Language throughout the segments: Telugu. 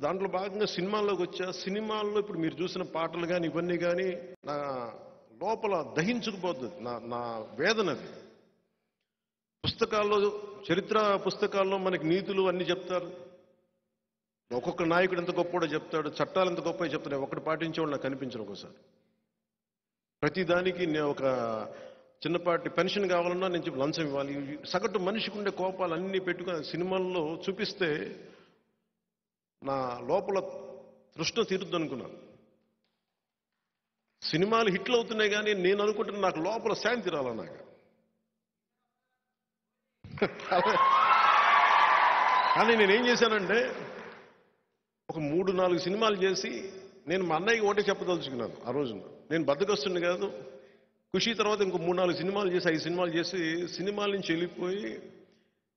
దాంట్లో భాగంగా సినిమాల్లోకి వచ్చా. సినిమాల్లో ఇప్పుడు మీరు చూసిన పాటలు కానీ ఇవన్నీ కానీ నా లోపల దహించుకుపోతుంది. నా నా వేదనది. పుస్తకాల్లో, చరిత్ర పుస్తకాల్లో మనకి నీతులు అన్ని చెప్తారు. ఒక్కొక్క నాయకుడు ఎంత గొప్ప చెప్తాడు, చట్టాలు ఎంత గొప్ప చెప్తాడు. ఒకటి పాటించేవాడు నాకు కనిపించను. ఒకసారి ప్రతిదానికి నేను ఒక చిన్నపాటి పెన్షన్ కావాలన్నా నేను చెప్పి లంచం ఇవ్వాలి. సగటు మనిషికి ఉండే కోపాలు అన్నీ పెట్టుకుని సినిమాల్లో చూపిస్తే నా లోపల తృష్ణ తీరుద్దు అనుకున్నాను. సినిమాలు హిట్లు అవుతున్నాయి కానీ నేను అనుకుంటున్నా నాకు లోపల శాంతి రాల. నాకు కానీ నేనేం చేశానంటే ఒక 3-4 సినిమాలు చేసి నేను మా అన్నయ్యకి ఒకటే చెప్పదలుచుకున్నాను. ఆ రోజున నేను బద్దకొస్తుండే కాదు. ఖుషి తర్వాత ఇంకో 3-4 సినిమాలు చేసి 5 సినిమాలు చేసి సినిమాల నుంచి వెళ్ళిపోయి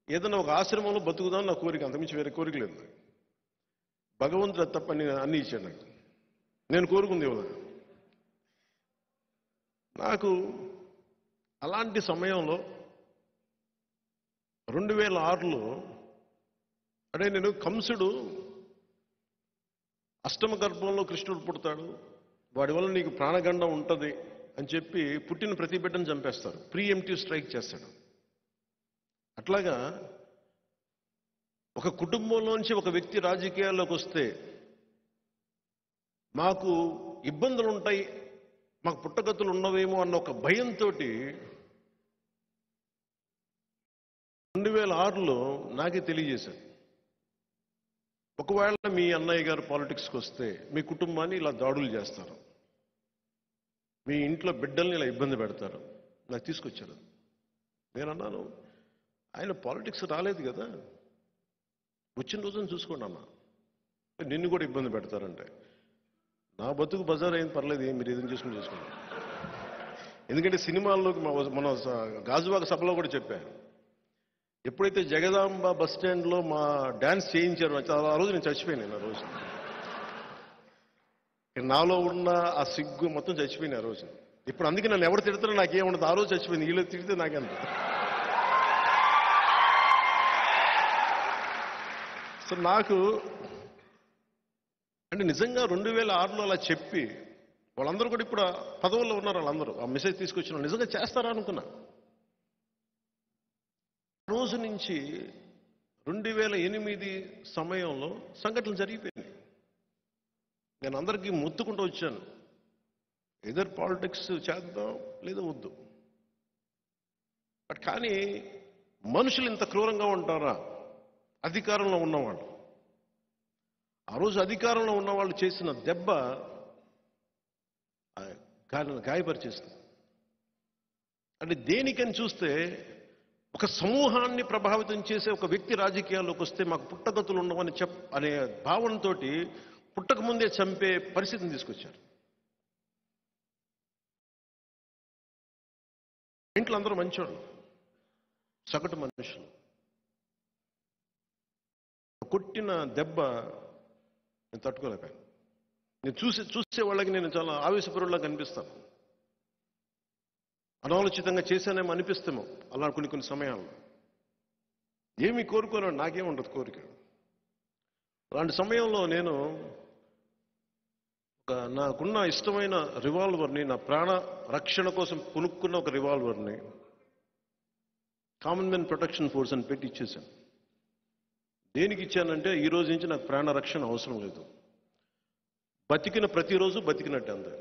ఏదైనా ఒక ఆశ్రమంలో బతుకుదాం నా కోరిక. అంతమించి వేరే కోరిక లేదు. భగవంతుడు తప్ప అన్ని ఇచ్చాడు నాకు. నేను కోరుకుంది ఇవ్వదు. నాకు అలాంటి సమయంలో 2006లో అంటే నేను కంసుడు అష్టమ గర్భంలో కృష్ణుడు పుడతాడు, వాడి వల్ల నీకు ప్రాణగండం ఉంటుంది అని చెప్పి పుట్టిన ప్రతి బిడ్డను చంపేస్తారు. ప్రీఎంప్టివ్ స్ట్రైక్ చేస్తాడు. అట్లాగా ఒక కుటుంబంలోంచి ఒక వ్యక్తి రాజకీయాల్లోకి వస్తే మాకు ఇబ్బందులు ఉంటాయి, మాకు పుట్టగతులు ఉన్నవేమో అన్న ఒక భయంతో 2006లో నాకే తెలియజేశాను, ఒకవేళ మీ అన్నయ్య గారు పాలిటిక్స్కి వస్తే మీ కుటుంబాన్ని ఇలా దాడులు చేస్తారు, మీ ఇంట్లో బిడ్డల్ని ఇలా ఇబ్బంది పెడతారు. నాకు తీసుకొచ్చారు. నేను అన్నాను, ఆయన పాలిటిక్స్ రాలేదు కదా, వచ్చిన రోజున చూసుకోండి అన్న, నిన్ను కూడా ఇబ్బంది పెడతారంటే నా బతుకు బజార్ అయింది, పర్లేదు, మీరు ఏదైనా చేసుకుని చేసుకోండి. ఎందుకంటే సినిమాల్లోకి మన గాజువాక సభలో కూడా చెప్పాను, ఎప్పుడైతే జగదాంబ బస్ స్టాండ్లో మా డ్యాన్స్ చేయించారు ఆ రోజు నేను చచ్చిపోయాను. ఆ రోజు నాలో ఉన్న ఆ సిగ్గు మొత్తం చచ్చిపోయింది ఆ రోజు. ఇప్పుడు అందుకే నన్ను ఎవరు తిడతారో నాకేముండదు. ఆ రోజు చచ్చిపోయింది. వీళ్ళు తిడితే నాకెంత. సో నాకు అంటే నిజంగా 2006లో అలా చెప్పి వాళ్ళందరూ కూడా ఇప్పుడు పదవుల్లో ఉన్నారు. వాళ్ళందరూ ఆ మెసేజ్ తీసుకొచ్చిన నిజంగా చేస్తారా అనుకున్నా. రోజు నుంచి 2008 సమయంలో సంఘటనలు జరిగిపోయింది. నేను అందరికీ మొత్తుకుంటూ వచ్చాను, ఎదర్ పాలిటిక్స్ చేద్దాం లేదా వద్దు. బట్ కానీ మనుషులు ఇంత క్రూరంగా ఉంటారా? అధికారంలో ఉన్నవాళ్ళు, ఆ రోజు అధికారంలో ఉన్నవాళ్ళు చేసిన దెబ్బ గాయపరిచేస్తుంది. అంటే దేనికని చూస్తే ఒక సమూహాన్ని ప్రభావితం చేసే ఒక వ్యక్తి రాజకీయాల్లోకి వస్తే మాకు పుట్టగతులు ఉండవని అనే భావనతో పుట్టక ముందే చంపే పరిస్థితిని తీసుకొచ్చారు. ఇంట్లో అందరూ మంచోళ్ళు, సగటు మనుషులు. కొట్టిన దెబ్బ నేను తట్టుకోలేకపోయాను. నేను చూసే వాళ్ళకి నేను చాలా ఆవేశపరుల్లా కనిపిస్తాను. అనాలోచితంగా చేశానేమో అనిపిస్తామో అలా కొన్ని సమయాల్లో. ఏమీ కోరుకోలేను, నాకేముండదు కోరిక. అలాంటి సమయంలో నేను నాకున్న ఇష్టమైన రివాల్వర్ని, నా ప్రాణ రక్షణ కోసం కొనుక్కున్న ఒక రివాల్వర్ని కామన్మెన్ ప్రొటెక్షన్ ఫోర్స్ అని పెట్టి ఇచ్చేశాను. దేనికి ఇచ్చానంటే ఈ రోజు నుంచి నాకు ప్రాణ రక్షణ అవసరం లేదు, బతికిన ప్రతిరోజు బతికినట్టు అంతే.